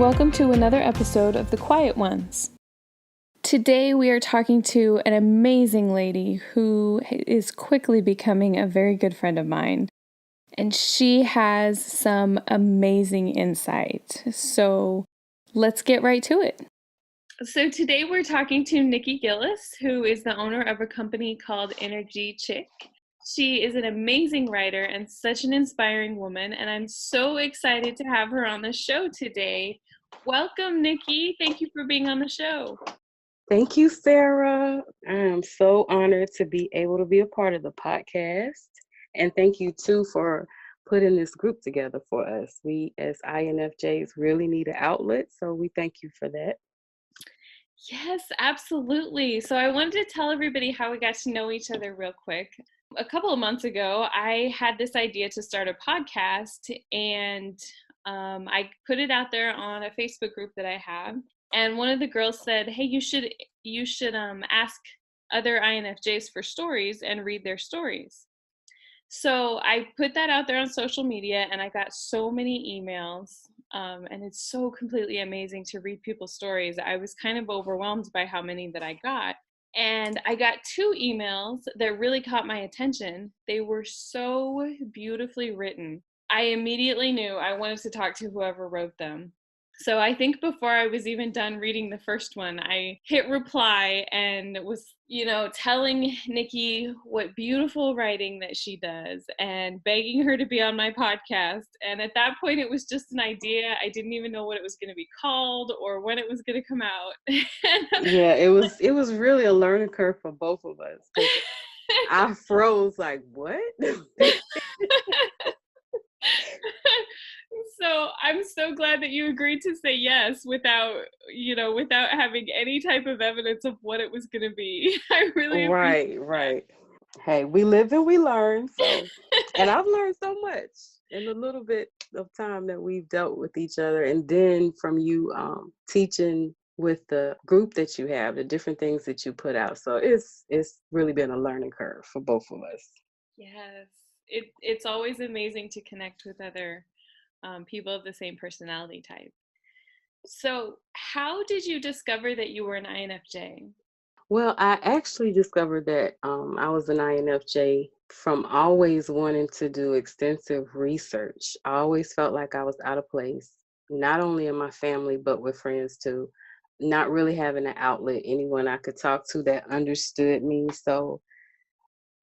welcome to another episode of The Quiet Ones. Today we are talking to an amazing lady who is quickly becoming a very good friend of mine, and she has some amazing insight. So let's get right to it. So today we're talking to Nikki Gillis, who is the owner of a company called Innerg, Chic. She is an amazing writer and such an inspiring woman, and I'm so excited to have her on the show today. Welcome, Nikki. Thank you for being on the show. Thank you, Sarah. I am so honored to be able to be a part of the podcast. And thank you, too, for putting this group together for us. We, as INFJs, really need an outlet, so we thank you for that. Yes, absolutely. So I wanted to tell everybody how we got to know each other real quick. A couple of months ago, I had this idea to start a podcast, and I put it out there on a Facebook group that I have. And one of the girls said, "Hey, you should ask other INFJs for stories and read their stories." So I put that out there on social media, and I got so many emails. And it's so completely amazing to read people's stories. I was kind of overwhelmed by how many that I got. And I got 2 emails that really caught my attention. They were so beautifully written. I immediately knew I wanted to talk to whoever wrote them. So I think before I was even done reading the first one, I hit reply and was, telling Nikki what beautiful writing that she does and begging her to be on my podcast. And at that point, it was just an idea. I didn't even know what it was going to be called or when it was going to come out. Yeah, it was really a learning curve for both of us. I froze like, what? So I'm so glad that you agreed to say yes without having any type of evidence of what it was going to be. I really appreciate Right. Hey, we live and we learn. So, and I've learned so much in the little bit of time that we've dealt with each other, and then from you teaching with the group that you have, the different things that you put out. So it's really been a learning curve for both of us. Yes, it's always amazing to connect with other people of the same personality type. So how did you discover that you were an INFJ? Well, I actually discovered that I was an INFJ from always wanting to do extensive research. I always felt like I was out of place, not only in my family, but with friends too. Not really having an outlet, anyone I could talk to that understood me. So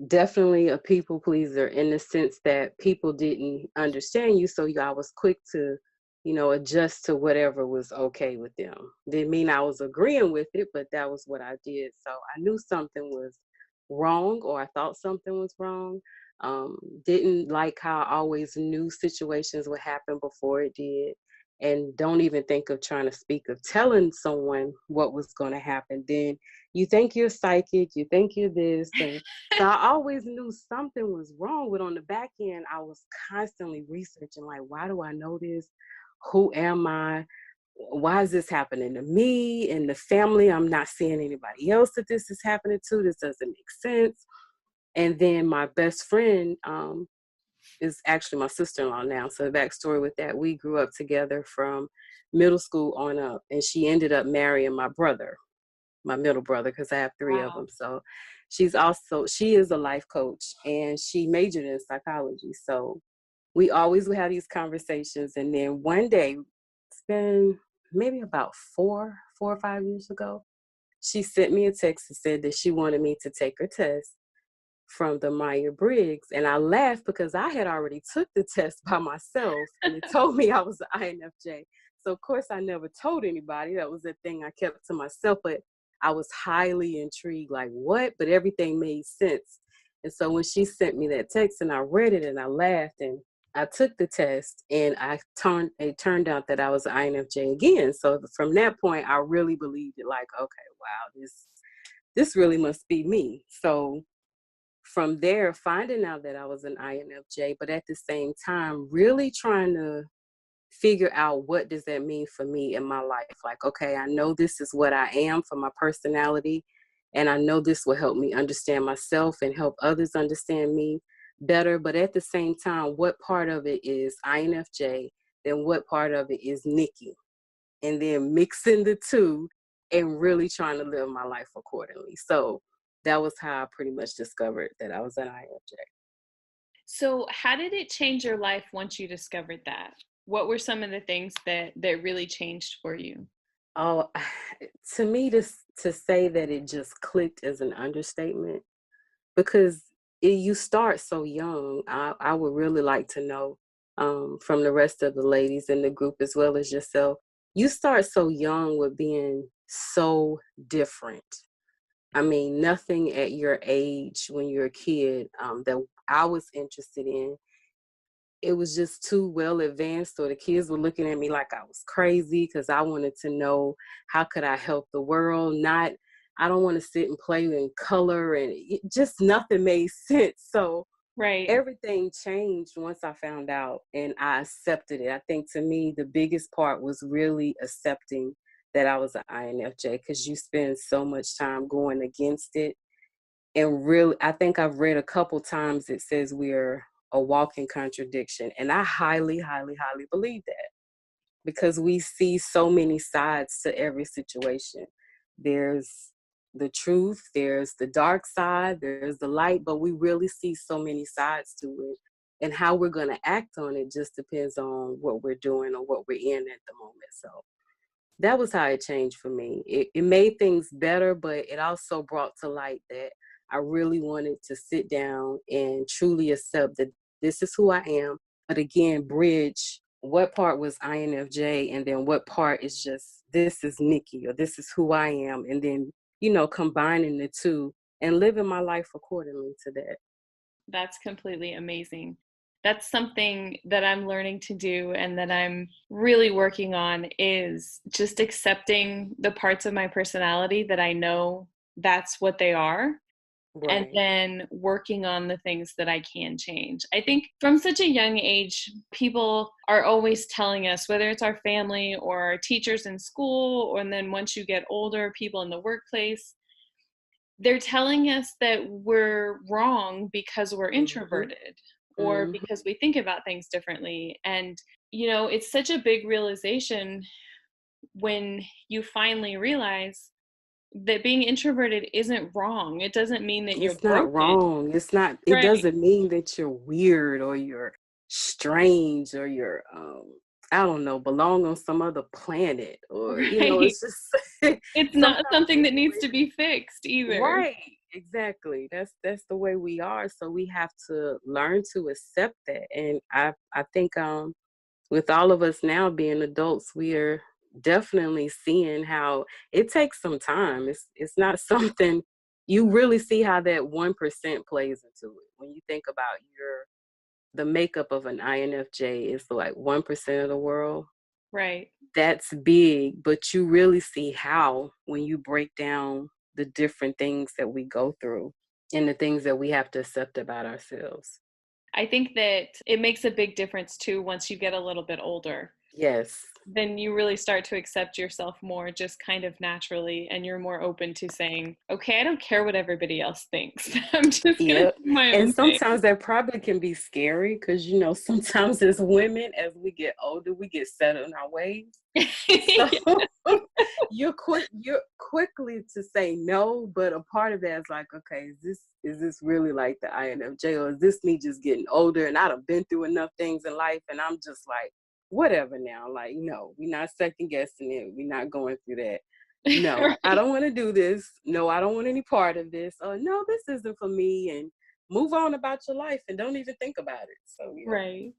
definitely a people pleaser in the sense that people didn't understand you. So I was quick to, adjust to whatever was okay with them. Didn't mean I was agreeing with it, but that was what I did. So I knew something was wrong, or I thought something was wrong. Didn't like how I always knew situations would happen before it did. And don't even think of trying to speak of telling someone what was going to happen. Then you think you're psychic, you think you're this. And so I always knew something was wrong. But on the back end, I was constantly researching, like, why do I know this? Who am I? Why is this happening to me and the family? I'm not seeing anybody else that this is happening to. This doesn't make sense. And then my best friend is actually my sister-in-law now. So the backstory with that, we grew up together from middle school on up, and she ended up marrying my brother, my middle brother, because I have 3 of them. So she is a life coach, and she majored in psychology. So we always would have these conversations. And then one day, it's been maybe about 4 or 5 years ago, she sent me a text and said that she wanted me to take her test from the Myers-Briggs. And I laughed because I had already took the test by myself, and it told me I was an INFJ. So of course I never told anybody. That was the thing I kept to myself, but I was highly intrigued, like, what? But everything made sense. And so when she sent me that text and I read it and I laughed, and I took the test, and it turned out that I was an INFJ again. So from that point, I really believed it, like, okay, wow, this really must be me. So from there, finding out that I was an INFJ, but at the same time, really trying to figure out what does that mean for me in my life. Like, okay, I know this is what I am for my personality, and I know this will help me understand myself and help others understand me better. But at the same time, what part of it is INFJ, then what part of it is Nikki? and then mixing the two and really trying to live my life accordingly. So that was how I pretty much discovered that I was an INFJ. So how did it change your life once you discovered that? What were some of the things that really changed for you? Oh, to me, to say that it just clicked is an understatement because you start so young. I would really like to know from the rest of the ladies in the group as well as yourself. You start so young with being so different. I mean, nothing at your age when you're a kid that I was interested in, it was just too well advanced, or the kids were looking at me like I was crazy because I wanted to know how could I help the world. Not, I don't want to sit and play in color, and just nothing made sense. So Right. everything changed once I found out and I accepted it. I think to me the biggest part was really accepting that I was an INFJ, because you spend so much time going against it. And really, I think I've read a couple times it says we're a walking contradiction. And I highly, highly, highly believe that, because we see so many sides to every situation. There's the truth, there's the dark side, there's the light, but we really see so many sides to it. And how we're going to act on it just depends on what we're doing or what we're in at the moment. So that was how it changed for me. It made things better, but it also brought to light that I really wanted to sit down and truly accept that this is who I am. But again, bridge what part was INFJ and then what part is just this is Nikki, or this is who I am. And then, combining the two and living my life accordingly to that. That's completely amazing. That's something that I'm learning to do and that I'm really working on, is just accepting the parts of my personality that I know that's what they are, and Right. then working on the things that I can change. I think from such a young age, people are always telling us, whether it's our family or our teachers in school, and then once you get older, people in the workplace, they're telling us that we're wrong because we're Hmm. introverted or Hmm. because we think about things differently. And, it's such a big realization when you finally realize that being introverted isn't wrong. It doesn't mean that you're It's not broken. wrong. It Right. doesn't mean that you're weird or you're strange or you're, I don't know, belong on some other planet, or, Right. it's just It's not sometimes something that's that the needs way. to be fixed either. Right. Exactly. That's the way we are. So we have to learn to accept that. And I think with all of us now being adults, we are definitely seeing how it takes some time. It's not something you really see how that 1% plays into it. When you think about the makeup of an INFJ is like 1% of the world. Right. That's big, but you really see how when you break down the different things that we go through and the things that we have to accept about ourselves. I think that it makes a big difference too once you get a little bit older. Yes. Then you really start to accept yourself more, just kind of naturally, and you're more open to saying, okay, I don't care what everybody else thinks. I'm just going to Yep. do my And own thing. sometimes that probably can be scary because, sometimes as women, as we get older, we get set in our ways. So Yeah. you're quickly to say no, but a part of that is like, okay, is this really like the INFJ, or is this me just getting older and I'd have been through enough things in life and I'm just like, whatever now. Like, no, we're not second guessing it. We're not going through that. No, I Right. don't want to do this. No, I don't want any part of this. Or no, this isn't for me. And move on about your life and don't even think about it. So yeah. Right.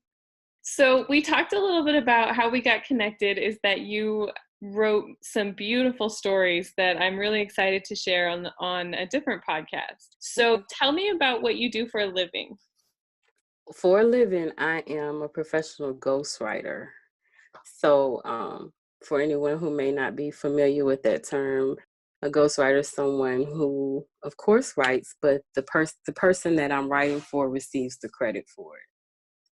So we talked a little bit about how we got connected, is that you wrote some beautiful stories that I'm really excited to share on a different podcast. So Okay. tell me about what you do for a living. For a living, I am a professional ghostwriter. So, for anyone who may not be familiar with that term, a ghostwriter is someone who, of course, writes, but the person that I'm writing for receives the credit for it.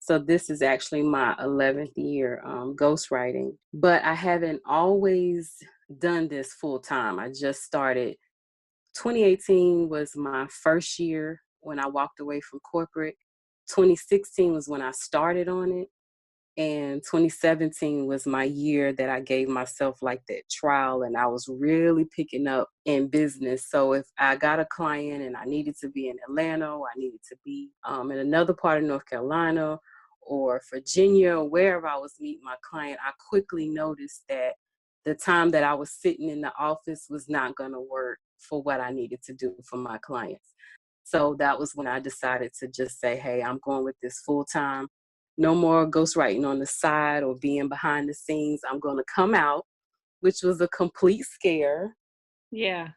So this is actually my 11th year ghostwriting, but I haven't always done this full time. I just started. 2018 was my first year when I walked away from corporate. 2016 was when I started on it. And 2017 was my year that I gave myself like that trial, and I was really picking up in business. So if I got a client and I needed to be in Atlanta, or I needed to be in another part of North Carolina or Virginia, or wherever I was meeting my client, I quickly noticed that the time that I was sitting in the office was not going to work for what I needed to do for my clients. So that was when I decided to just say, hey, I'm going with this full time. No more ghostwriting on the side or being behind the scenes. I'm going to come out, which was a complete scare. Yeah.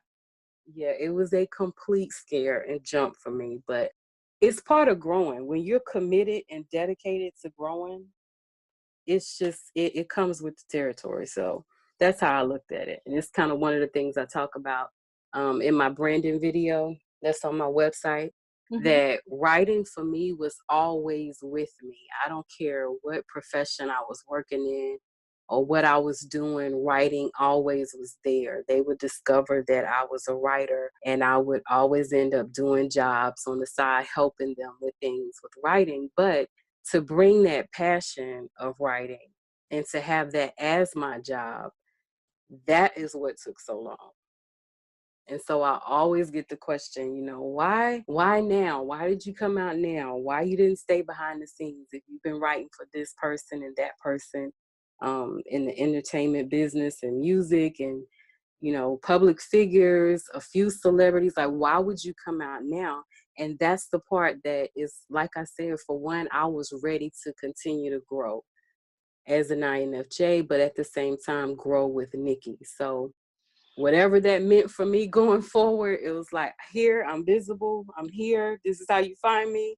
Yeah, it was a complete scare and jump for me, but it's part of growing. When you're committed and dedicated to growing, it's just it comes with the territory. So that's how I looked at it, and it's kind of one of the things I talk about in my branding video that's on my website. Mm-hmm. That writing for me was always with me. I don't care what profession I was working in or what I was doing, writing always was there. They would discover that I was a writer, and I would always end up doing jobs on the side, helping them with things with writing. But to bring that passion of writing and to have that as my job, that is what took so long. And so I always get the question, why now? Why did you come out now? Why you didn't stay behind the scenes? If you've been writing for this person and that person in the entertainment business and music and, public figures, a few celebrities, like, why would you come out now? And that's the part that is, like I said, for one, I was ready to continue to grow as an INFJ, but at the same time, grow with Nikki. So whatever that meant for me going forward, it was like, here, I'm visible, I'm here, this is how you find me.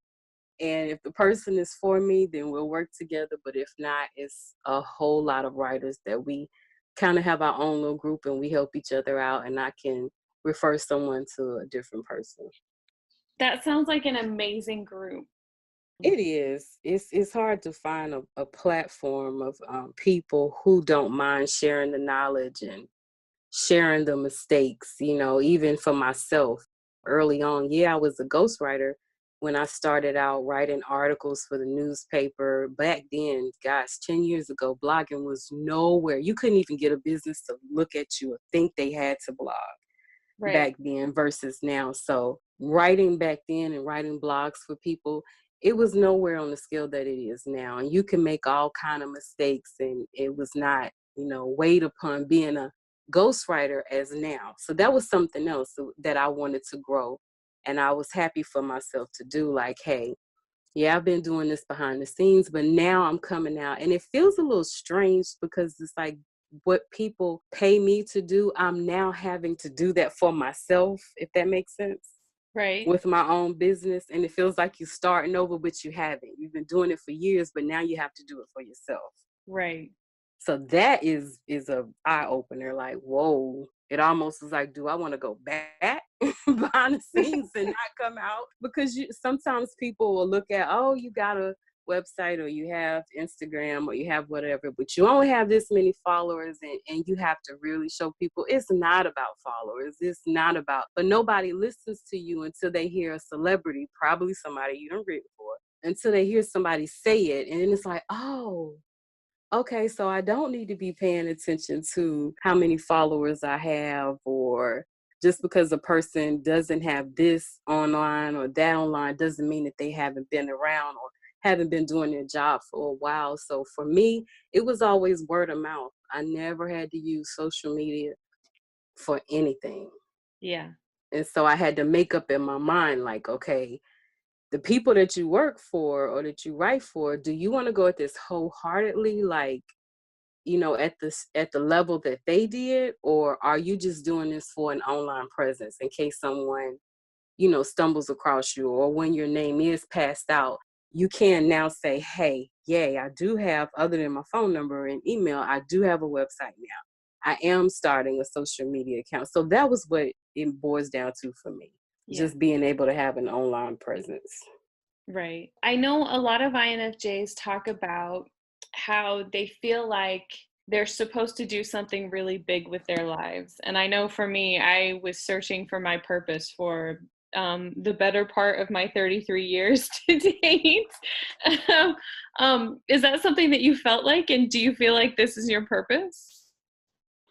And if the person is for me, then we'll work together. But if not, it's a whole lot of writers that we kind of have our own little group and we help each other out, and I can refer someone to a different person. That sounds like an amazing group. It is. It's hard to find a platform of people who don't mind sharing the knowledge and sharing the mistakes, even for myself early on. Yeah, I was a ghostwriter when I started out writing articles for the newspaper. Back then, guys, 10 years ago, blogging was nowhere. You couldn't even get a business to look at you or think they had to blog Right. back then versus now. So writing back then and writing blogs for people, it was nowhere on the scale that it is now. And you can make all kind of mistakes, and it was not, weighed upon being a ghostwriter as now. So that was something else that I wanted to grow. And I was happy for myself to do, like, hey, yeah, I've been doing this behind the scenes, but now I'm coming out. And it feels a little strange because it's like what people pay me to do, I'm now having to do that for myself, if that makes sense, Right. with my own business. And it feels like you're starting over, but you haven't. You've been doing it for years, but now you have to do it for yourself. Right. So that is a eye opener. Like, whoa! It almost is like, do I want to go back behind the scenes and not come out? Because sometimes people will look at, oh, you got a website or you have Instagram or you have whatever, but you only have this many followers, and you have to really show people it's not about followers. It's not about, but nobody listens to you until they hear a celebrity, probably somebody you don't read for, until they hear somebody say it. And then it's like, oh, okay, so I don't need to be paying attention to how many followers I have, or just because a person doesn't have this online or that online doesn't mean that they haven't been around or haven't been doing their job for a while. So for me, it was always word of mouth. I never had to use social media for anything. Yeah. And so I had to make up in my mind, like, okay, the people that you work for or that you write for, do you want to go at this wholeheartedly, like, at the level that they did, or are you just doing this for an online presence in case someone, stumbles across you, or when your name is passed out, you can now say, hey, yay, I do have, other than my phone number and email, I do have a website now. I am starting a social media account. So that was what it boils down to for me, Yeah. just being able to have an online presence. Right. I know a lot of INFJs talk about how they feel like they're supposed to do something really big with their lives. And I know for me, I was searching for my purpose for the better part of my 33 years to date. um, Is that something that you felt like, and do you feel like this is your purpose?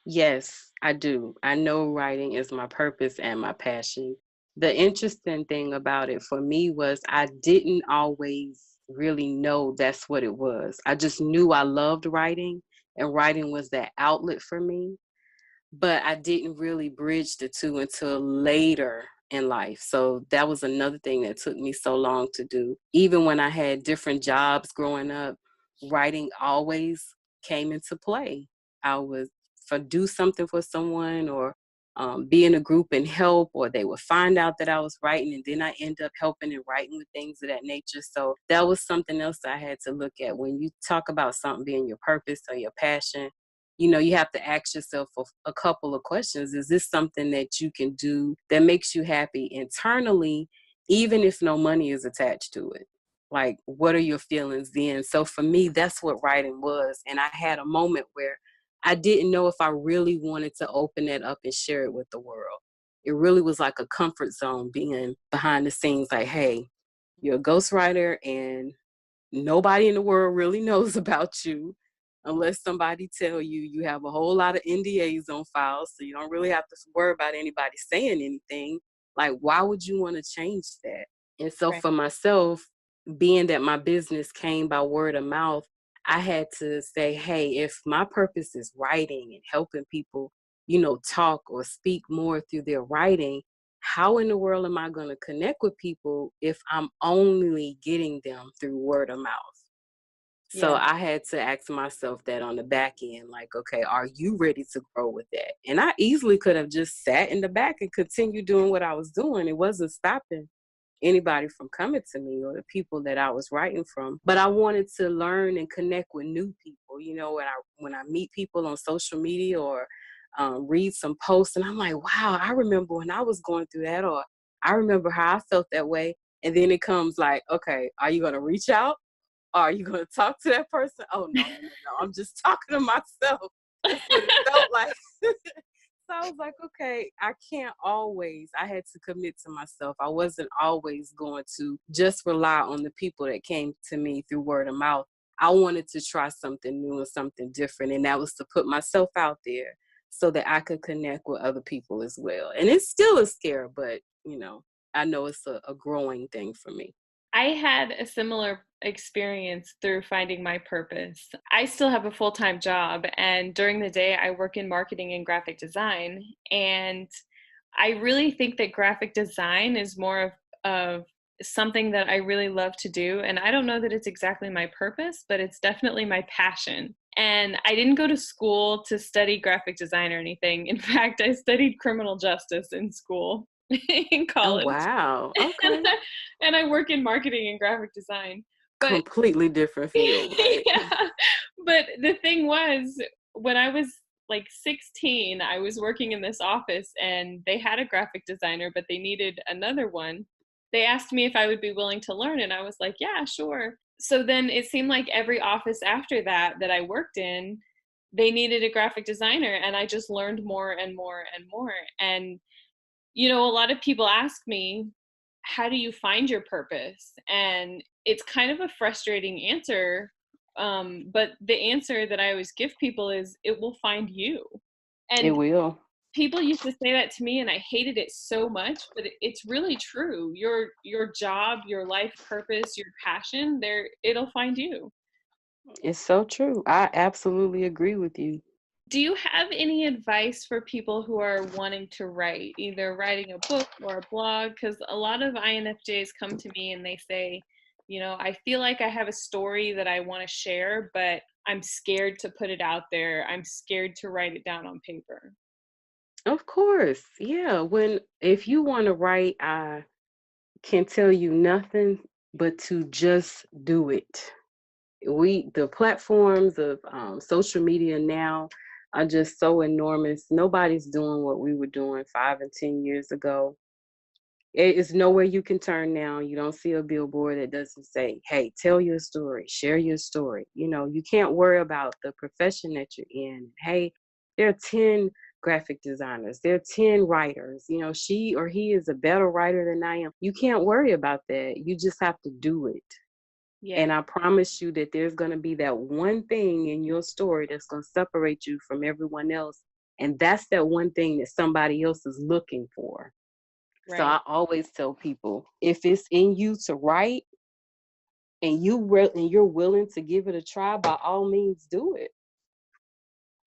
Yes, I do. I know writing is my purpose and my passion. The interesting thing about it for me was I didn't always really know that's what it was. I just knew I loved writing, and writing was that outlet for me, but I didn't really bridge the two until later in life. So that was another thing that took me so long to do. Even when I had different jobs growing up, writing always came into play. I would do something for someone, or be in a group and help, or they would find out that I was writing, and then I end up helping and writing with things of that nature. So that was something else I had to look at. When you talk about something being your purpose or your passion, you have to ask yourself a couple of questions. Is this something that you can do that makes you happy internally, even if no money is attached to it? Like, what are your feelings then? So for me, that's what writing was. And I had a moment where I didn't know if I really wanted to open that up and share it with the world. It really was like a comfort zone being behind the scenes, like, hey, you're a ghostwriter and nobody in the world really knows about you unless somebody tell you. You have a whole lot of NDAs on file, so you don't really have to worry about anybody saying anything. Like, why would you want to change that? And so Right. for myself, being that my business came by word of mouth, I had to say, hey, if my purpose is writing and helping people, talk or speak more through their writing, how in the world am I going to connect with people if I'm only getting them through word of mouth? So Yeah. I had to ask myself that on the back end, like, okay, are you ready to grow with that? And I easily could have just sat in the back and continued doing what I was doing. It wasn't stopping anybody from coming to me or the people that I was writing from. But I wanted to learn and connect with new people. When I meet people on social media, or read some posts, and I'm like, wow, I remember when I was going through that, or I remember how I felt that way. And then it comes like, okay, are you going to reach out? Are you going to talk to that person? Oh, no, no, no, no. I'm just talking to myself. That's what it felt like. So I was like, okay, I had to commit to myself. I wasn't always going to just rely on the people that came to me through word of mouth. I wanted to try something new and something different. And that was to put myself out there so that I could connect with other people as well. And it's still a scare, but, I know it's a growing thing for me. I had a similar experience through finding my purpose. I still have a full-time job, and during the day I work in marketing and graphic design. And I really think that graphic design is more of something that I really love to do. And I don't know that it's exactly my purpose, but it's definitely my passion. And I didn't go to school to study graphic design or anything. In fact, I studied criminal justice in school, in Oh, college. wow. and Okay. I, and I work in marketing and graphic design. But Completely different field, right? yeah, but the thing was, when I was like 16, I was working in this office and they had a graphic designer, but they needed another one. They asked me if I would be willing to learn, and I was like, yeah, sure. So then it seemed like every office after that I worked in, they needed a graphic designer, and I just learned more and more and more. And a lot of people ask me, how do you find your purpose? And it's kind of a frustrating answer. But the answer that I always give people is, it will find you. It And will. people used to say that to me, and I hated it so much, but it's really true. Your job, your life purpose, your passion, it'll find you. It's so true. I absolutely agree with you. Do you have any advice for people who are wanting to write, either writing a book or a blog? Because a lot of INFJs come to me and they say, I feel like I have a story that I want to share, but I'm scared to put it out there. I'm scared to write it down on paper. Of course. Yeah. If you want to write, I can tell you nothing but to just do it. The platforms of social media now are just so enormous. Nobody's doing what we were doing 5 and 10 years ago. It is nowhere you can turn now. You don't see a billboard that doesn't say, hey, tell your story, share your story. You can't worry about the profession that you're in. Hey, there are 10 graphic designers, there are 10 writers. She or he is a better writer than I am. You can't worry about that. You just have to do it. Yeah. And I promise you that there's going to be that one thing in your story that's going to separate you from everyone else. And that's that one thing that somebody else is looking for. So Right. I always tell people, if it's in you to write and you're willing to give it a try, by all means do it.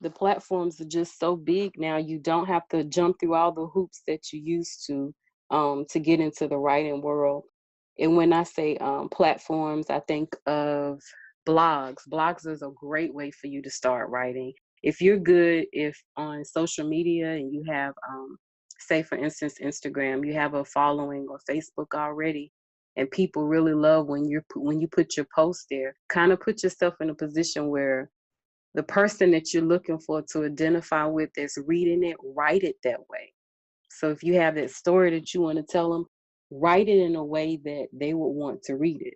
The platforms are just so big now. You don't have to jump through all the hoops that you used to get into the writing world. And when I say platforms, I think of blogs. Blogs is a great way for you to start writing. If you're good, if on social media and you have, say for instance, Instagram, you have a following, or Facebook already, and people really love when you put your post there. Kind of put yourself in a position where the person that you're looking for to identify with is reading it, write it that way. So if you have that story that you want to tell them, write it in a way that they would want to read it.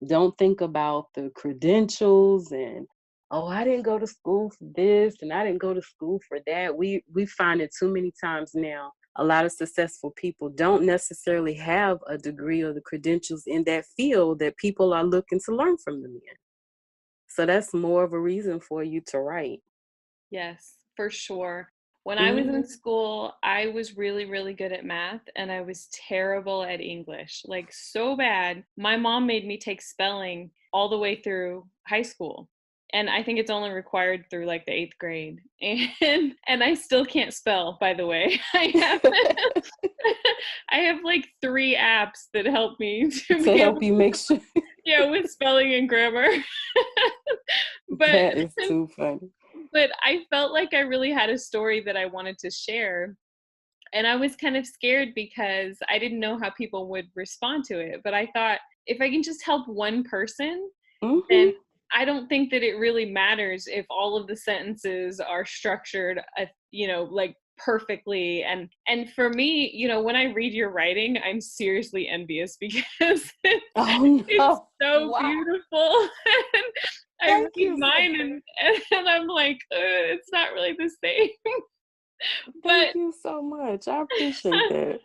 Don't think about the credentials and, oh, I didn't go to school for this and I didn't go to school for that. We find it too many times now. A lot of successful people don't necessarily have a degree or the credentials in that field that people are looking to learn from them in. So that's more of a reason for you to write. Yes, for sure. When I was in Mhm. school, I was really, really good at math and I was terrible at English, like so bad. My mom made me take spelling all the way through high school. And I think it's only required through like the 8th grade. And I still can't spell, by the way. I have like 3 apps that help me to To be help able you make sure. yeah, with spelling and grammar. But That is too funny. but I felt like I really had a story that I wanted to share. And I was kind of scared because I didn't know how people would respond to it. But I thought if I can just help one person, then Mhm. I don't think that it really matters if all of the sentences are structured, like perfectly. And for me, when I read your writing, I'm seriously envious because Oh it's no. so Wow. beautiful. And I Thank read you so mine and I'm like, it's not really the same. thank But you so much. I appreciate that.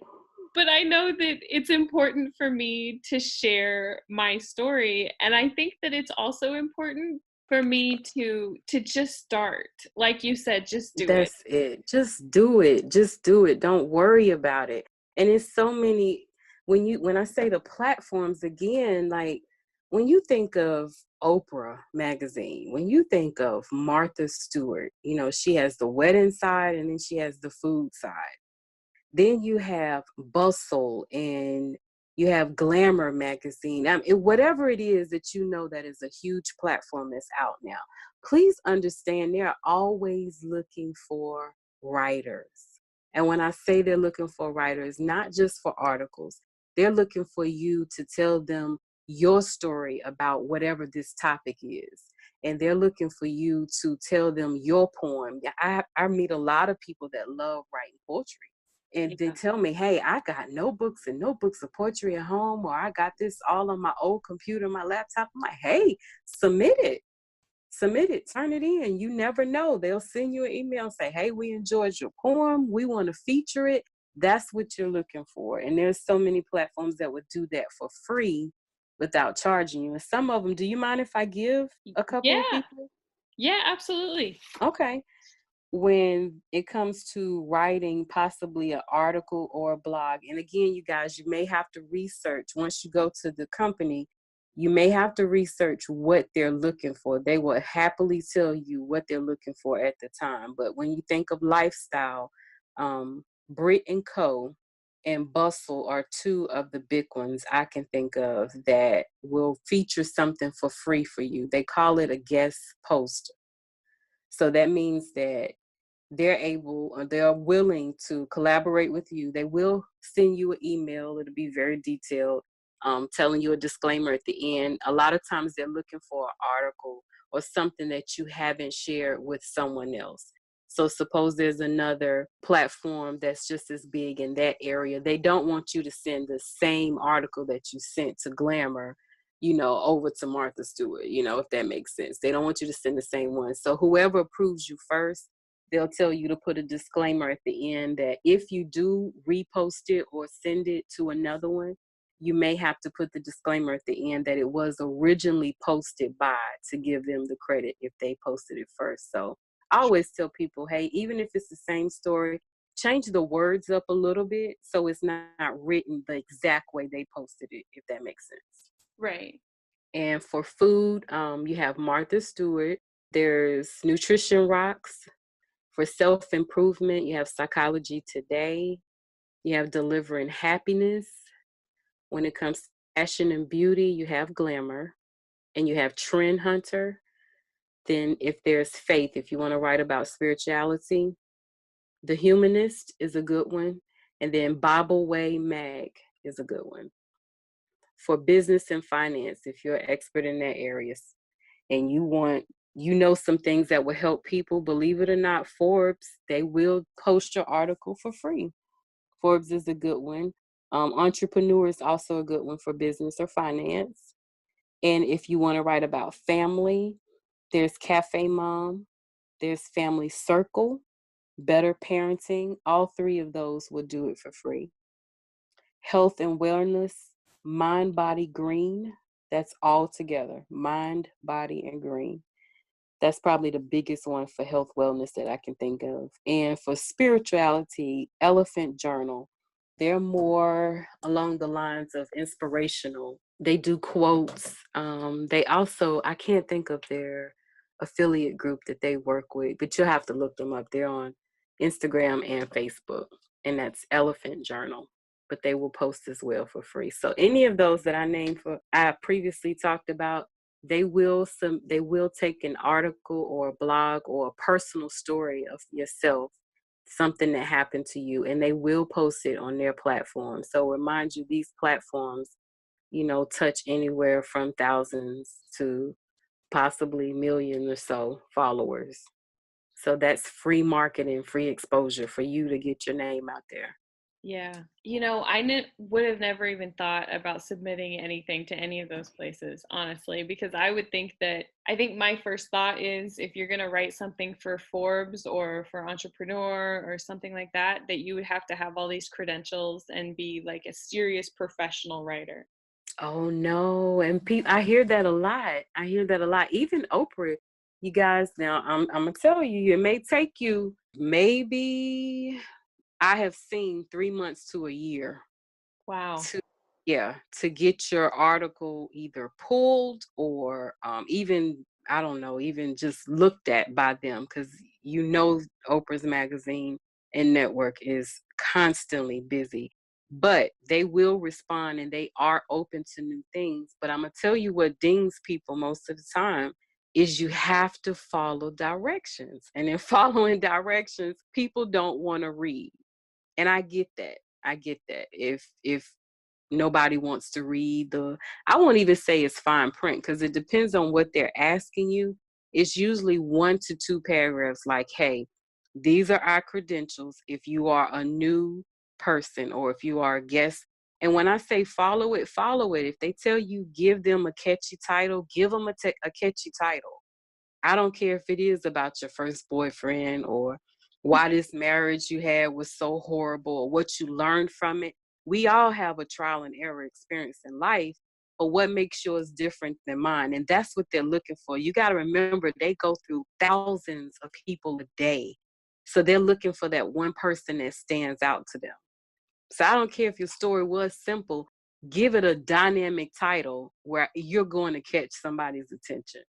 but I know that it's important for me to share my story, and I think that it's also important for me to just start. Like you said, just do it. That's it. Just do it. Just do it. Don't worry about it. And it's so many, when I say the platforms again, like when you think of Oprah magazine, when you think of Martha Stewart, she has the wedding side and then she has the food side. Then you have Bustle and you have Glamour magazine. Whatever it is that that is a huge platform that's out now. Please understand they're always looking for writers. And when I say they're looking for writers, not just for articles, they're looking for you to tell them your story about whatever this topic is. And they're looking for you to tell them your poem. Yeah, I meet a lot of people that love writing poetry, and they Yeah. tell me, hey, I got notebooks and notebooks of poetry at home, or I got this all on my old computer, my laptop. I'm like, hey, submit it. Submit it, turn it in. You never know. They'll send you an email and say, hey, we enjoyed your poem. We want to feature it. That's what you're looking for. And there's so many platforms that would do that for free without charging you. And some of them, do you mind if I give a couple of Yeah. people? Yeah, absolutely. Okay. When it comes to writing possibly an article or a blog, and again, you guys, you may have to research once you go to the company. You may have to research what they're looking for. They will happily tell you what they're looking for at the time. But when you think of lifestyle, Brit and Co and Bustle are two of the big ones I can think of that will feature something for free for you. They call it a guest poster. So that means that they're able or they're willing to collaborate with you. They will send you an email. It'll be very detailed, telling you a disclaimer at the end. A lot of times they're looking for an article or something that you haven't shared with someone else. So suppose there's another platform that's just as big in that area. They don't want you to send the same article that you sent to Glamour, over to Martha Stewart, if that makes sense. They don't want you to send the same one. So whoever approves you first, they'll tell you to put a disclaimer at the end that if you do repost it or send it to another one, you may have to put the disclaimer at the end that it was originally posted by to give them the credit if they posted it first. So I always tell people, hey, even if it's the same story, change the words up a little bit so it's not written the exact way they posted it, if that makes sense. Right. And for food, you have Martha Stewart. There's Nutrition Rocks. For self improvement, you have Psychology Today. You have Delivering Happiness. When it comes to fashion and beauty, you have Glamour and you have Trend Hunter. Then, if there's faith, if you want to write about spirituality, The Humanist is a good one. And then Bible Way Mag is a good one. For business and finance, if you're an expert in that area and you know some things that will help people, believe it or not, Forbes, they will post your article for free. Forbes is a good one. Entrepreneur is also a good one for business or finance. And if you want to write about family, there's Cafe Mom, there's Family Circle, Better Parenting. All three of those will do it for free. Health and wellness, Mind, Body, Green. That's all together. Mind, Body, and Green. That's probably the biggest one for health wellness that I can think of. And for spirituality, Elephant Journal. They're more along the lines of inspirational. They do quotes. They also, I can't think of their affiliate group that they work with, but you'll have to look them up. They're on Instagram and Facebook, and that's Elephant Journal. But they will post as well for free. So any of those that I previously talked about, they will take an article or a blog or a personal story of yourself, something that happened to you, and they will post it on their platform. So remind you, these platforms, touch anywhere from thousands to possibly million or so followers. So that's free marketing, free exposure for you to get your name out there. Yeah. Would have never even thought about submitting anything to any of those places, honestly, because I think my first thought is if you're going to write something for Forbes or for Entrepreneur or something like that, that you would have to have all these credentials and be like a serious professional writer. Oh no, and I hear that a lot. I hear that a lot. Even Oprah, you guys. Now, I'm gonna tell you, it may take you maybe. I have seen 3 months to a year Wow. to to get your article either pulled or even, I don't know, even just looked at by them, because Oprah's magazine and network is constantly busy, but they will respond and they are open to new things. But I'm gonna tell you what dings people most of the time is you have to follow directions, and in following directions, people don't want to read. And I get that. I get that. If nobody wants to read I won't even say it's fine print, because it depends on what they're asking you. It's usually 1 to 2 paragraphs like, hey, these are our credentials if you are a new person or if you are a guest. And when I say follow it, follow it. If they tell you give them a catchy title, give them a catchy title. I don't care if it is about your first boyfriend or why this marriage you had was so horrible or what you learned from it. We all have a trial and error experience in life, but what makes yours different than mine? And that's what they're looking for. You got to remember, they go through thousands of people a day. So they're looking for that one person that stands out to them. So I don't care if your story was simple, give it a dynamic title where you're going to catch somebody's attention.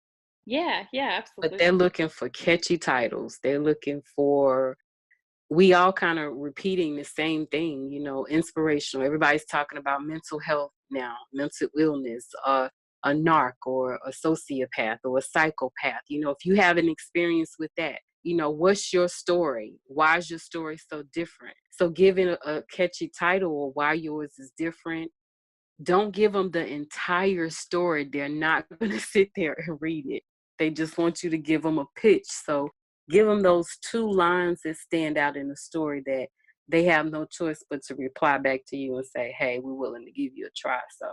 Yeah, yeah, But absolutely. they're looking for catchy titles. They're looking for, we all kind of repeating the same thing, inspirational. Everybody's talking about mental health now, mental illness, a narc or a sociopath or a psychopath. If you have an experience with that, what's your story? Why is your story so different? So giving a catchy title or why yours is different, don't give them the entire story. They're not going to sit there and read it. They just want you to give them a pitch. So give them those 2 lines that stand out in the story that they have no choice but to reply back to you and say, hey, we're willing to give you a try. So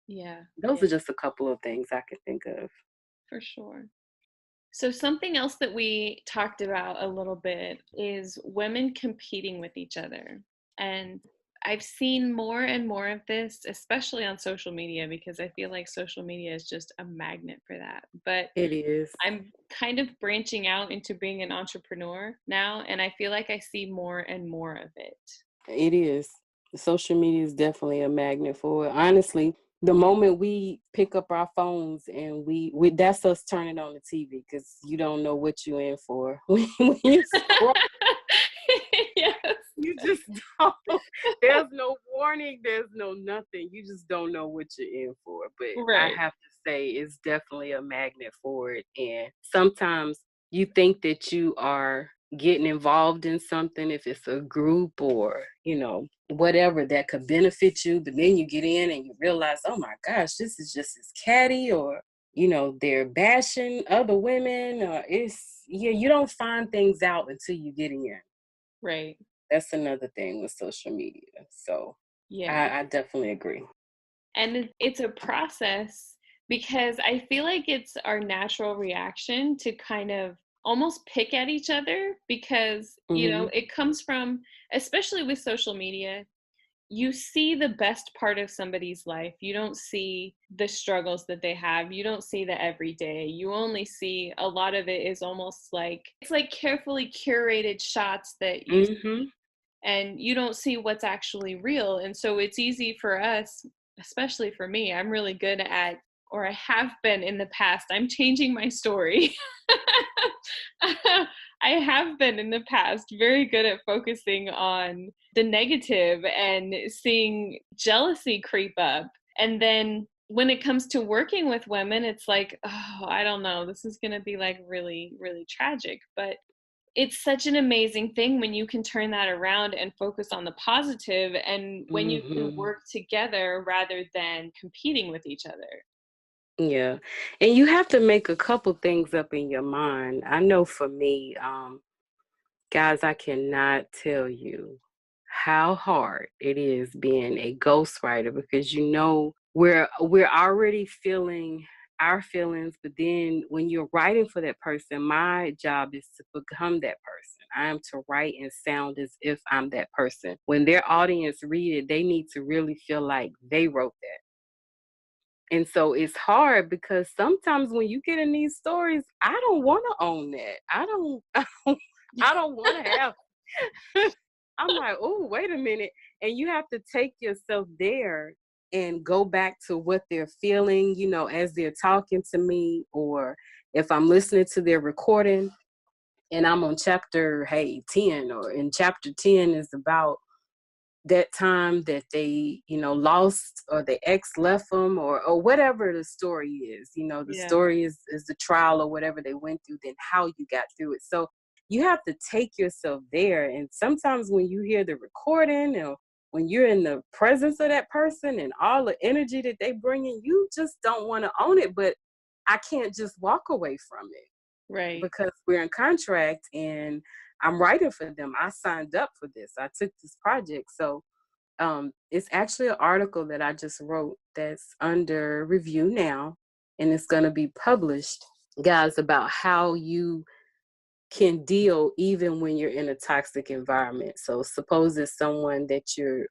Yeah, those yeah, are just a couple of things I can think of. for sure. So, something else that we talked about a little bit is women competing with each other. And I've seen more and more of this, especially on social media, because I feel like social media is just a magnet for that. But It is. I'm kind of branching out into being an entrepreneur now, and I feel like I see more and more of it. It is. Social media is definitely a magnet for it. Honestly, the moment we pick up our phones and we that's us turning on the TV because you don't know what you're in for. When you scroll, Yes. you just don't. There's no warning. There's no nothing. You just don't know what you're in for. But I Right. have to say, it's definitely a magnet for it. And sometimes you think that you are getting involved in something, if it's a group or whatever that could benefit you, but then you get in and you realize, oh my gosh, this is just as catty, or they're bashing other women, or you don't find things out until you get in. Right. That's another thing with social media. So Yeah. I definitely agree. And it's a process because I feel like it's our natural reaction to kind of almost pick at each other because, Hmm. it comes from, especially with social media, you see the best part of somebody's life. You don't see the struggles that they have. You don't see the everyday. You only see a lot of it is almost like it's like carefully curated shots that you Hmm. and you don't see what's actually real. And so it's easy for us, especially for me. I'm really good at, or I have been in the past. I'm changing my story. I have been in the past very good at focusing on the negative and seeing jealousy creep up. And then when it comes to working with women, it's like, oh, I don't know, this is going to be like really, really tragic. But it's such an amazing thing when you can turn that around and focus on the positive and when you can Hmm. work together rather than competing with each other. Yeah. And you have to make a couple things up in your mind. I know for me, guys, I cannot tell you how hard it is being a ghostwriter, because we're already feeling our feelings, but then when you're writing for that person, my job is to become that person. I am to write and sound as if I'm that person. When their audience read it, they need to really feel like they wrote that. And so it's hard because sometimes when you get in these stories, I don't want to own that. I don't want to have. I'm like, oh, wait a minute. And you have to take yourself there and go back to what they're feeling, as they're talking to me, or if I'm listening to their recording and I'm on chapter, hey, 10, or in chapter 10 is about that time that they lost, or the ex left them, or whatever the story is. The Yeah, story is the trial or whatever they went through, then how you got through it. So you have to take yourself there, and sometimes when you hear the recording, or when you're in the presence of that person and all the energy that they bring in, you just don't want to own it. But I can't just walk away from it right. because we're in contract and I'm writing for them. I signed up for this. I took this project. So it's actually an article that I just wrote that's under review now, and it's going to be published, guys, about how you can deal even when you're in a toxic environment. So suppose it's someone that you're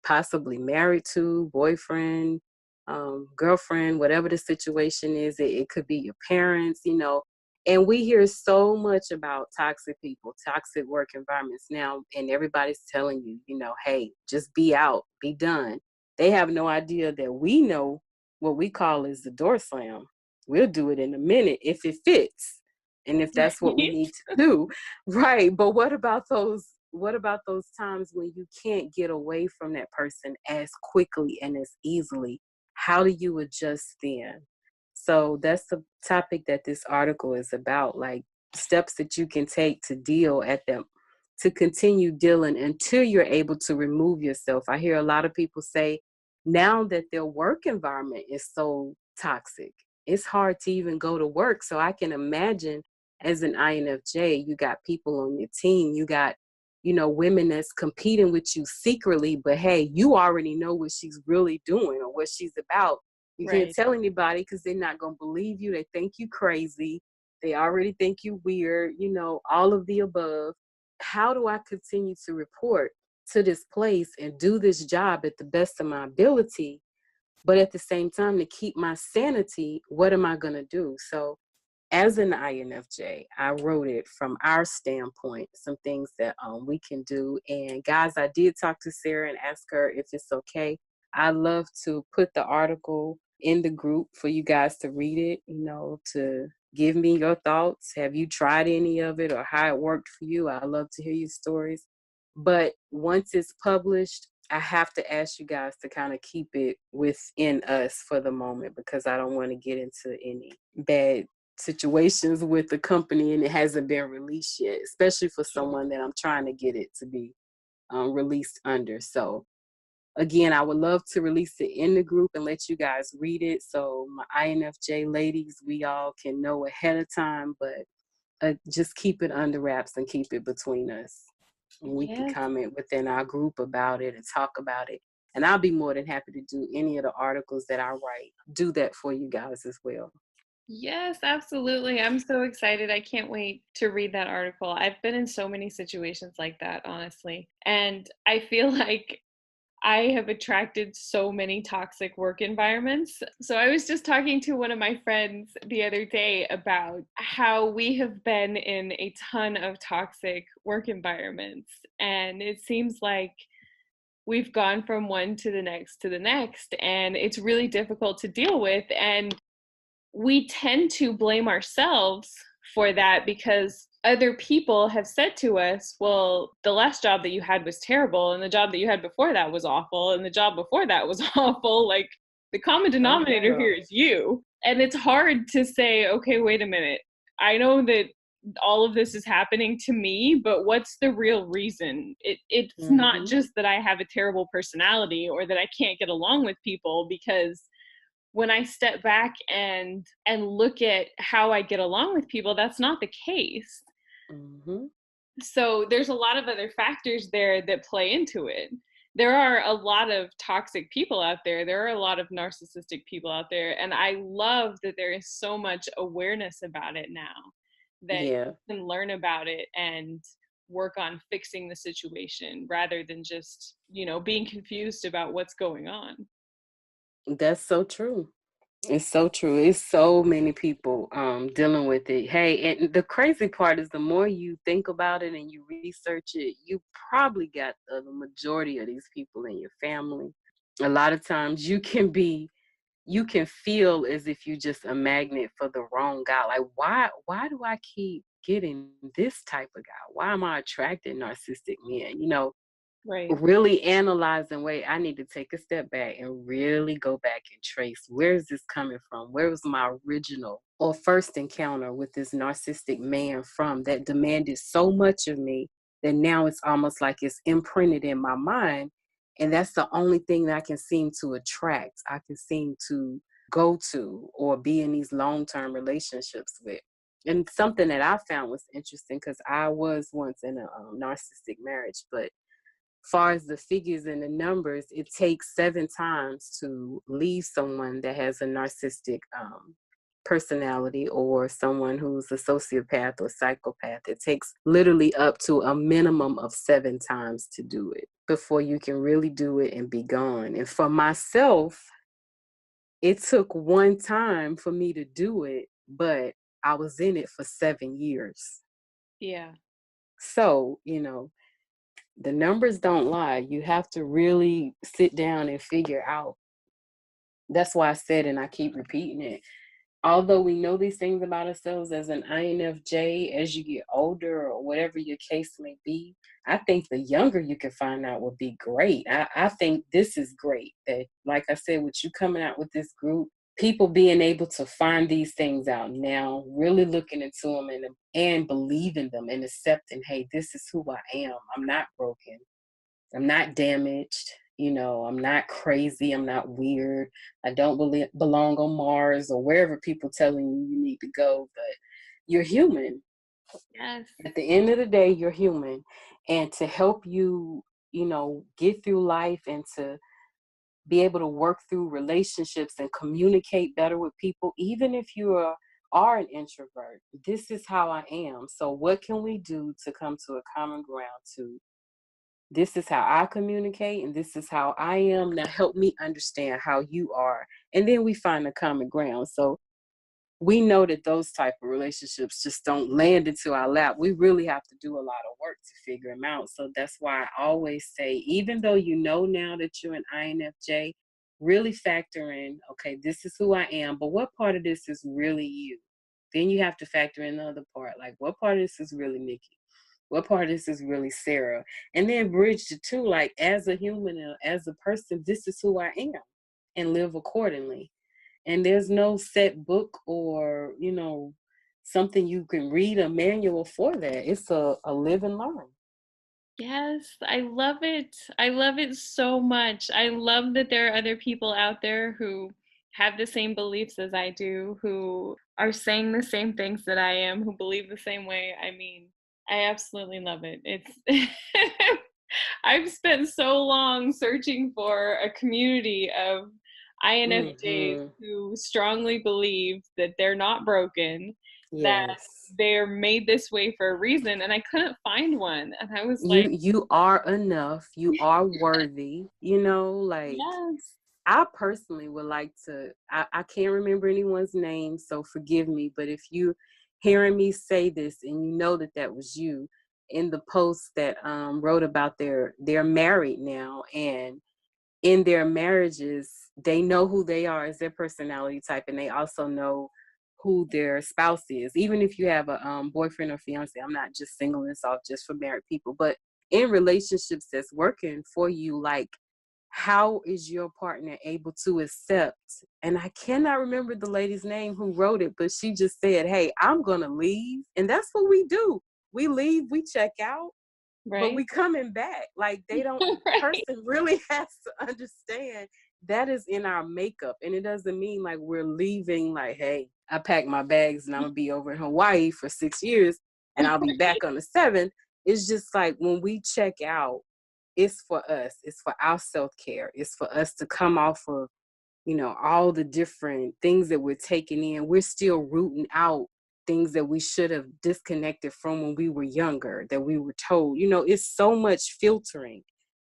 possibly married to, boyfriend, girlfriend, whatever the situation is. It could be your parents, and we hear so much about toxic people, toxic work environments now, and everybody's telling you, hey, just be out, be done. They have no idea that we know what we call is the door slam. We'll do it in a minute if it fits, and if that's what we Right. need to do. Right. But what about those times when you can't get away from that person as quickly and as easily? How do you adjust then? So that's the topic that this article is about, like steps that you can take to deal at them, to continue dealing until you're able to remove yourself. I hear a lot of people say now that their work environment is so toxic, it's hard to even go to work. So I can imagine, as an INFJ, you got people on your team, you got, women that's competing with you secretly, but hey, you already know what she's really doing or what she's about. You can't Right. tell anybody because they're not going to believe you. They think you crazy. They already think you weird, all of the above. How do I continue to report? to this place and do this job at the best of my ability. But at the same time, to keep my sanity, what am I going to do? So as an INFJ, I wrote it from our standpoint, some things that we can do. And guys, I did talk to Sarah and ask her if it's okay. I love to put the article in the group for you guys to read it, to give me your thoughts. Have you tried any of it or how it worked for you? I love to hear your stories. But once it's published, I have to ask you guys to kind of keep it within us for the moment, because I don't want to get into any bad situations with the company and it hasn't been released yet, especially for someone that I'm trying to get it to be released under. So again, I would love to release it in the group and let you guys read it, so my INFJ ladies, we all can know ahead of time. But just keep it under wraps and keep it between us, and we can Yes. comment within our group about it and talk about it. And I'll be more than happy to do any of the articles that I write, do that for you guys as well. Yes, absolutely. I'm so excited. I can't wait to read that article. I've been in so many situations like that, honestly. And I feel like I have attracted so many toxic work environments. So I was just talking to one of my friends the other day about how we have been in a ton of toxic work environments. And it seems like we've gone from one to the next to the next. And it's really difficult to deal with. And we tend to blame ourselves for that because other people have said to us, well, the last job that you had was terrible, and the job that you had before that was awful, and the job before that was awful. Like, the common Oh, denominator here girl. is you. And it's hard to say, okay, wait a minute. I know that all of this is happening to me, but what's the real reason? It's not Mm-hmm. just that I have a terrible personality or that I can't get along with people, because when I step back and look at how I get along with people, that's not the case. Mm-hmm. So there's a lot of other factors there that play into it. There are a lot of toxic people out there. There are a lot of narcissistic people out there. And I love that there is so much awareness about it now, that Yeah. you can learn about it and work on fixing the situation rather than just, being confused about what's going on. That's so true. It's so true. It's so many people dealing with it. Hey, and the crazy part is the more you think about it and you research it, you probably got the majority of these people in your family. A lot of times you can feel as if you're just a magnet for the wrong guy. Like, why do I keep getting this type of guy? Why am I attracted narcissistic men? Right. Really analyzing, wait, I need to take a step back and really go back and trace, where is this coming from? Where was my original or first encounter with this narcissistic man from that demanded so much of me that now it's almost like it's imprinted in my mind. And that's the only thing that I can seem to attract, I can seem to go to or be in these long-term relationships with. And something that I found was interesting, because I was once in a narcissistic marriage, but far as the figures and the numbers, it takes 7 times to leave someone that has a narcissistic personality, or someone who's a sociopath or psychopath. It takes literally up to a minimum of 7 times to do it before you can really do it and be gone. And for myself, it took one time for me to do it, but I was in it for 7 years. Yeah. So, the numbers don't lie. You have to really sit down and figure out. That's why I said, and I keep repeating it, although we know these things about ourselves as an INFJ, as you get older or whatever your case may be, I think the younger you can find out would be great. I think this is great that, like I said, with you coming out with this group, people being able to find these things out now, really looking into them and believing them and accepting, hey, this is who I am. I'm not broken. I'm not damaged. I'm not crazy. I'm not weird. I don't belong on Mars or wherever people telling you need to go, but you're human. Yes. At the end of the day, you're human. And to help you, get through life and to be able to work through relationships and communicate better with people, even if you are an introvert, this is how I am. So what can we do to come to a common ground to This is how I communicate, and this is how I am. Now help me understand how you are. And then we find a common ground. So we know that those type of relationships just don't land into our lap. We really have to do a lot of work to figure them out. So that's why I always say, even though you know now that you're an INFJ, really factor in, okay, this is who I am, but what part of this is really you? Then you have to factor in the other part, like what part of this is really Nikki? What part of this is really Sarah? And then bridge the two, like as a human, as a person, this is who I am, and live accordingly. And there's no set book or, something you can read, a manual for that. It's a live and learn. Yes, I love it. I love it so much. I love that there are other people out there who have the same beliefs as I do, who are saying the same things that I am, who believe the same way. I mean, I absolutely love it. It's I've spent so long searching for a community of INFJs Hmm. who strongly believe that they're not broken, that Yes. they're made this way for a reason, and I couldn't find one. And I was like, You are enough. You are worthy. Like yes, I personally would like to, I can't remember anyone's name, so forgive me, but if you hearing me say this and you know that that was you in the post that wrote about they're married now, and in their marriages, they know who they are as their personality type, and they also know who their spouse is. Even if you have a boyfriend or fiance, I'm not just singling this off just for married people, but in relationships that's working for you, like how is your partner able to accept? And I cannot remember the lady's name who wrote it, but she just said, "Hey, I'm gonna leave," and that's what we do. We leave, we check out, but right, we coming back. Like they don't, the right, person really has to understand that is in our makeup. And it doesn't mean like we're leaving like, hey, I packed my bags and I'm gonna be over in Hawaii for 6 years and I'll be back on the 7th. It's just like when we check out, it's for us, it's for our self-care, it's for us to come off of all the different things that we're taking in. We're still rooting out things that we should have disconnected from when we were younger, that we were told. It's so much filtering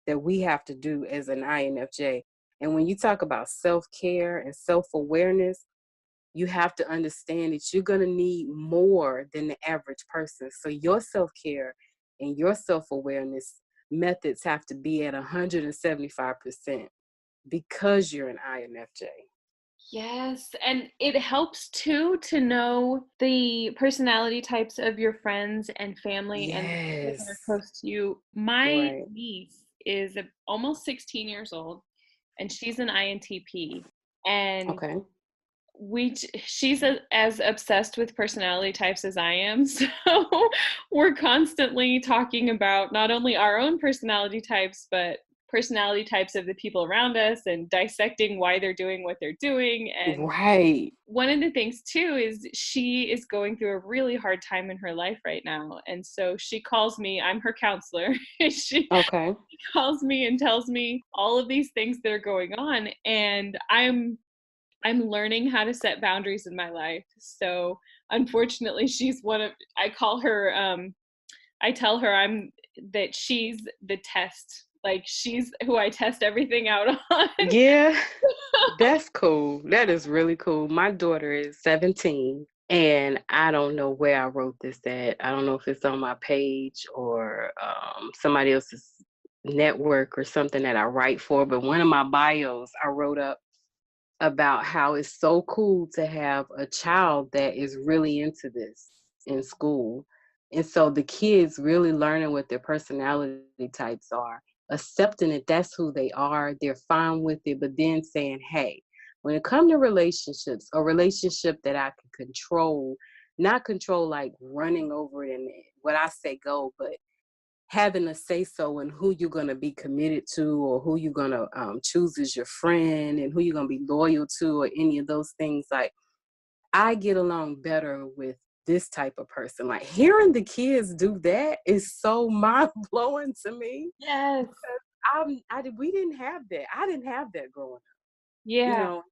that we have to do as an INFJ. And when you talk about self-care and self-awareness, you have to understand that you're going to need more than the average person. So your self-care and your self-awareness methods have to be at 175% because you're an INFJ. yes. And it helps too to know the personality types of your friends and family and the people that are Yes. close to you. My Right. niece is almost 16 years old, and she's an INTP. And Okay. she's as obsessed with personality types as I am. So we're constantly talking about not only our own personality types, but personality types of the people around us and dissecting why they're doing what they're doing. And Right. one of the things too is she is going through a really hard time in her life right now. And so she calls me, I'm her counselor. She Okay. calls me and tells me all of these things that are going on. And I'm learning how to set boundaries in my life. So unfortunately, she's one of, I call her, I tell her that she's the test. Like she's who I test everything out on. Yeah, that's cool. That is really cool. My daughter is 17, and I don't know where I wrote this at. I don't know if it's on my page or somebody else's network or something that I write for, but one of my bios I wrote up about how it's so cool to have a child that is really into this in school. And so the kids really learning what their personality types are, accepting that that's who they are, they're fine with it, but then saying, hey, when it comes to relationships, a relationship that I can control, not control like running over it and what I say go, but having a say so in who you're going to be committed to or who you're going to choose as your friend and who you're going to be loyal to or any of those things. Like I get along better with this type of person. Like hearing the kids do that is so mind blowing to me Yes. because we didn't have that. I didn't have that growing up, you Yeah. know.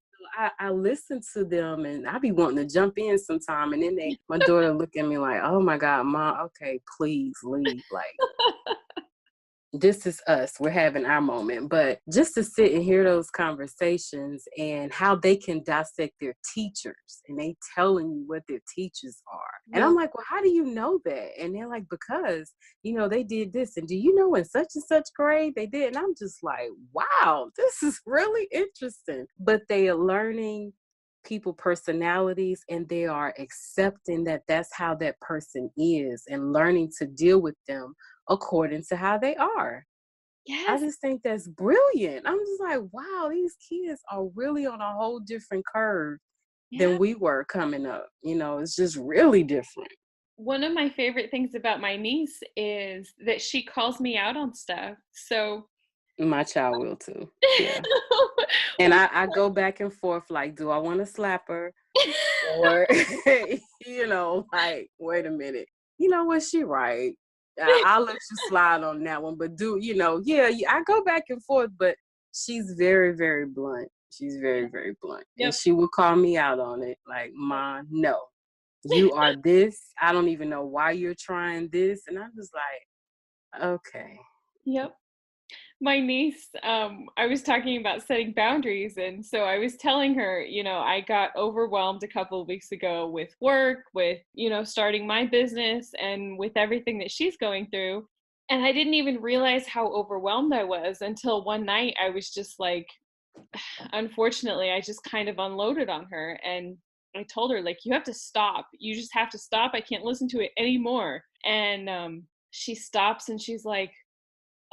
I listen to them and I be wanting to jump in sometime, and then my daughter look at me like, oh my God, mom, okay, please leave. Like this is us. We're having our moment. But just to sit and hear those conversations and how they can dissect their teachers and they telling you what their teachers are. And I'm Yep. like, well, how do you know that? And they're like, because, they did this. And do you know in such and such grade they did? And I'm just like, wow, this is really interesting. But they are learning people personalities and they are accepting that that's how that person is and learning to deal with them according to how they are. I Yes. just think that's brilliant. I'm just like, wow, these kids are really on a whole different curve than Yeah. we were coming up. It's just really different. One of my favorite things about my niece is that she calls me out on stuff. So My child will too. Yeah. And I go back and forth like, do I want to slap her? Or, like, wait a minute. You know what? She right. I'll let you slide on that one. But yeah, I go back and forth, but she's very, very blunt. She's very, very blunt. And Yep. she will call me out on it. Like, Ma, no, you are this. I don't even know why you're trying this. And I'm just like, okay. Yep. My niece, I was talking about setting boundaries. And so I was telling her, I got overwhelmed a couple of weeks ago with work, with, starting my business and with everything that she's going through. And I didn't even realize how overwhelmed I was until one night I was just like, unfortunately, I just kind of unloaded on her. And I told her, like, you have to stop. You just have to stop. I can't listen to it anymore. And she stops and she's like,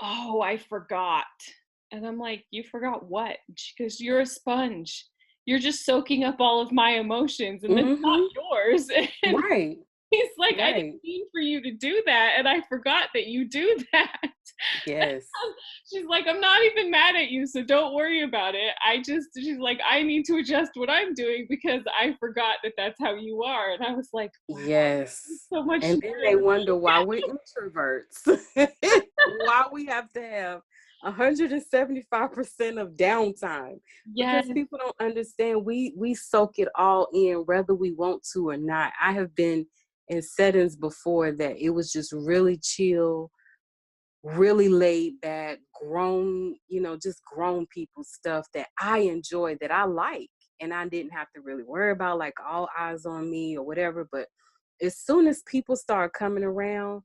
oh, I forgot. And I'm like, you forgot what? She goes, you're a sponge. You're just soaking up all of my emotions and that's not Mm-hmm. yours. And Right. he's like, I didn't Right. mean for you to do that. And I forgot that you do that. Yes. She's like, I'm not even mad at you, so don't worry about it. She's like, I need to adjust what I'm doing because I forgot that that's how you are. And I was like, wow, Yes. so much And then they smarter. wonder why we're introverts. Why we have to have 175% of downtime. Yes. Because people don't understand we soak it all in whether we want to or not. I have been in settings before that it was just really chill, really laid back, grown, just grown people stuff that I enjoy, that I like. And I didn't have to really worry about like all eyes on me or whatever. But as soon as people start coming around,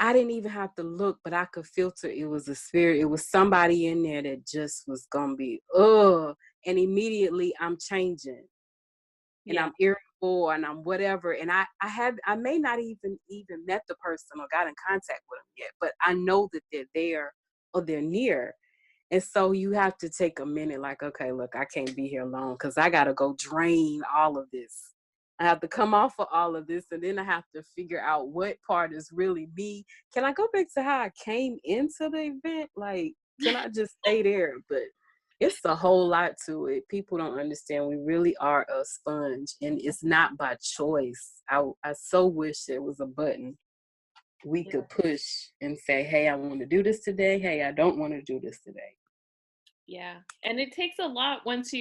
I didn't even have to look, but I could filter. It was a spirit. It was somebody in there that just was gonna be, ugh. And immediately I'm changing and Yeah. I'm irritable and I'm whatever. And I may not even met the person or got in contact with them yet, but I know that they're there or they're near. And so you have to take a minute, like, okay, look, I can't be here long because I gotta go drain all of this. I have to come off of all of this, and then I have to figure out what part is really me. Can I go back to how I came into the event? Like, can I just stay there? But it's a whole lot to it. People don't understand. We really are a sponge, and it's not by choice. I so wish there was a button we Yeah. could push and say, hey, I want to do this today. Hey, I don't want to do this today. Yeah. And it takes a lot once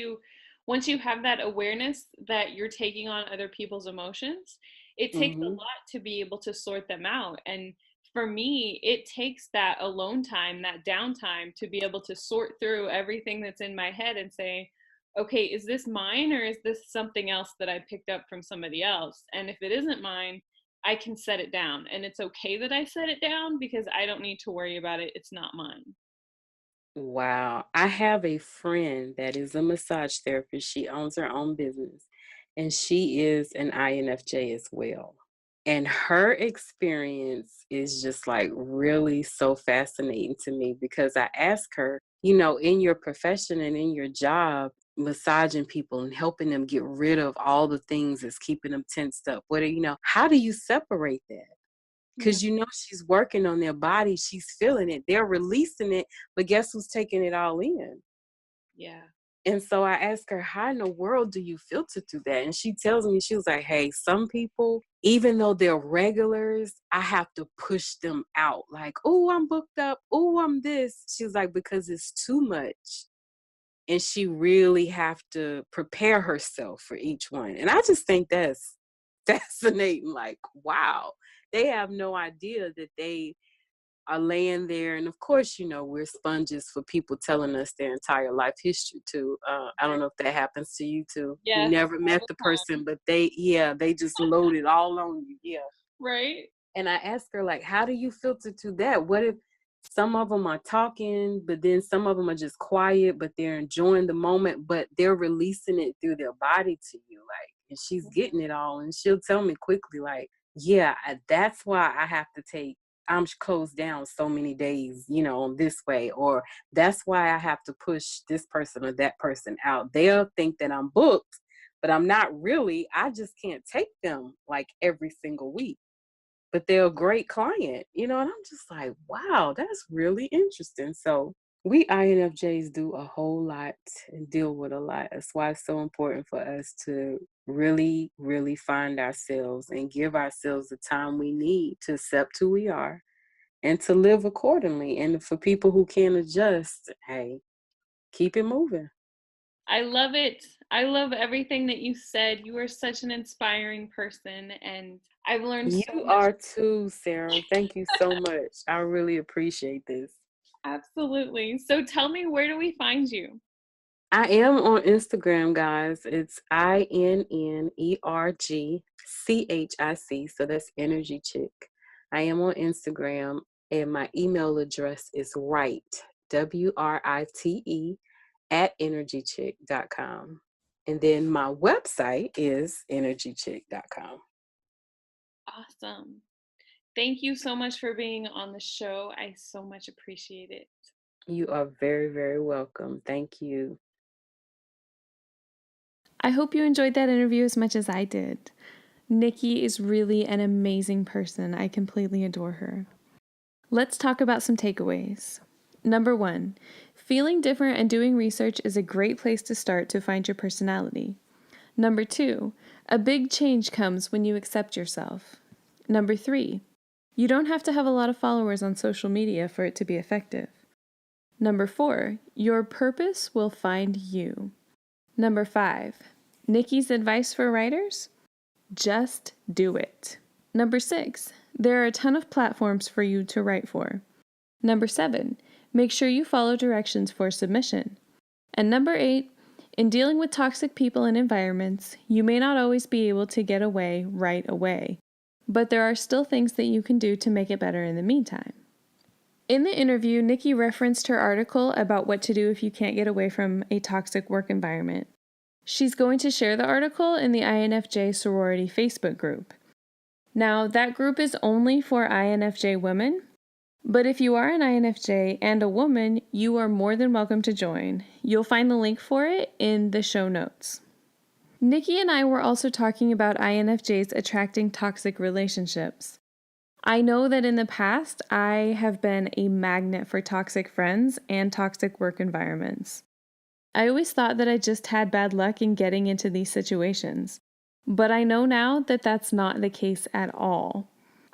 you have that awareness that you're taking on other people's emotions, it takes a Hmm. lot to be able to sort them out. And for me, it takes that alone time, that downtime to be able to sort through everything that's in my head and say, okay, is this mine or is this something else that I picked up from somebody else? And if it isn't mine, I can set it down. And it's okay that I set it down because I don't need to worry about it. It's not mine. Wow. I have a friend that is a massage therapist. She owns her own business and she is an INFJ as well. And her experience is just like really so fascinating to me because I asked her, in your profession and in your job, massaging people and helping them get rid of all the things that's keeping them tensed up. How do you separate that? Yeah. Because she's working on their body, she's feeling it, they're releasing it, but guess who's taking it all in? Yeah. And so I asked her, how in the world do you filter through that? And she tells me, she was like, hey, some people, even though they're regulars, I have to push them out. Like, oh, I'm booked up. Oh, I'm this. She's like, because it's too much. And she really have to prepare herself for each one. And I just think that's fascinating. Like, wow, they have no idea that they are laying there. And of course, we're sponges for people telling us their entire life history too. I don't know if that happens to you too. You Yes, never all met the the time. person, but they just load it all on you. Yeah. Right? And I asked her, like, how do you filter to that? What if some of them are talking, but then some of them are just quiet, but they're enjoying the moment, but they're releasing it through their body to you, like, and she's getting it all, and she'll tell me quickly, like, yeah, that's why I have to take. I'm closed down so many days, this way, or that's why I have to push this person or that person out. They'll think that I'm booked, but I'm not really. I just can't take them like every single week, but they're a great client, and I'm just like, wow, that's really interesting. So we INFJs do a whole lot and deal with a lot. That's why it's so important for us to really, really find ourselves and give ourselves the time we need to accept who we are and to live accordingly. And for people who can't adjust, hey, keep it moving. I love it. I love everything that you said. You are such an inspiring person, and I've learned You so much. are too, Sarah. Thank you so much. I really appreciate this. Absolutely. So tell me, where do we find you? I am on Instagram, guys. It's INNERGCHIC. So that's Energy Chick. I am on Instagram, and my email address is WRITE @energychick.com. And then my website is energychick.com. Awesome. Thank you so much for being on the show. I so much appreciate it. You are very, very welcome. Thank you. I hope you enjoyed that interview as much as I did. Nikki is really an amazing person. I completely adore her. Let's talk about some takeaways. Number 1, feeling different and doing research is a great place to start to find your personality. Number 2, a big change comes when you accept yourself. Number 3, you don't have to have a lot of followers on social media for it to be effective. Number 4, your purpose will find you. Number 5, Nikki's advice for writers? Just do it. Number 6, there are a ton of platforms for you to write for. Number 7, make sure you follow directions for submission. And number 8, in dealing with toxic people and environments, you may not always be able to get away right away, but there are still things that you can do to make it better in the meantime. In the interview, Nikki referenced her article about what to do if you can't get away from a toxic work environment. She's going to share the article in the INFJ sorority Facebook group. Now, that group is only for INFJ women, but if you are an INFJ and a woman, you are more than welcome to join. You'll find the link for it in the show notes. Nikki and I were also talking about INFJs attracting toxic relationships. I know that in the past, I have been a magnet for toxic friends and toxic work environments. I always thought that I just had bad luck in getting into these situations, but I know now that that's not the case at all.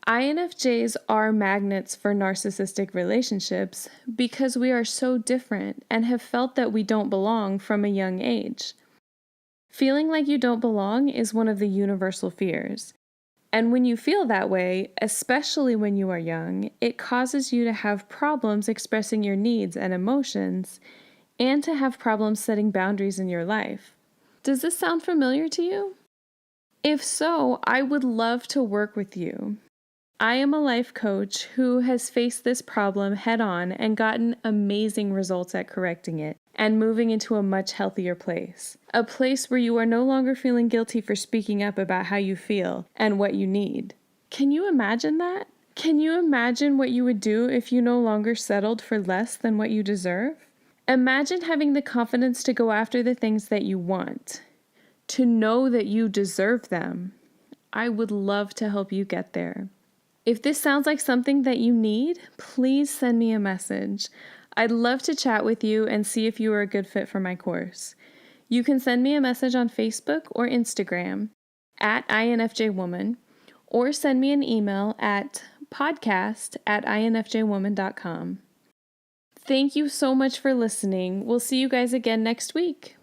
INFJs are magnets for narcissistic relationships because we are so different and have felt that we don't belong from a young age. Feeling like you don't belong is one of the universal fears. And when you feel that way, especially when you are young, it causes you to have problems expressing your needs and emotions, and to have problems setting boundaries in your life. Does this sound familiar to you? If so, I would love to work with you. I am a life coach who has faced this problem head on and gotten amazing results at correcting it and moving into a much healthier place. A place where you are no longer feeling guilty for speaking up about how you feel and what you need. Can you imagine that? Can you imagine what you would do if you no longer settled for less than what you deserve? Imagine having the confidence to go after the things that you want, to know that you deserve them. I would love to help you get there. If this sounds like something that you need, please send me a message. I'd love to chat with you and see if you are a good fit for my course. You can send me a message on Facebook or Instagram at INFJwoman, or send me an email at podcast@infjwoman.com. Thank you so much for listening. We'll see you guys again next week.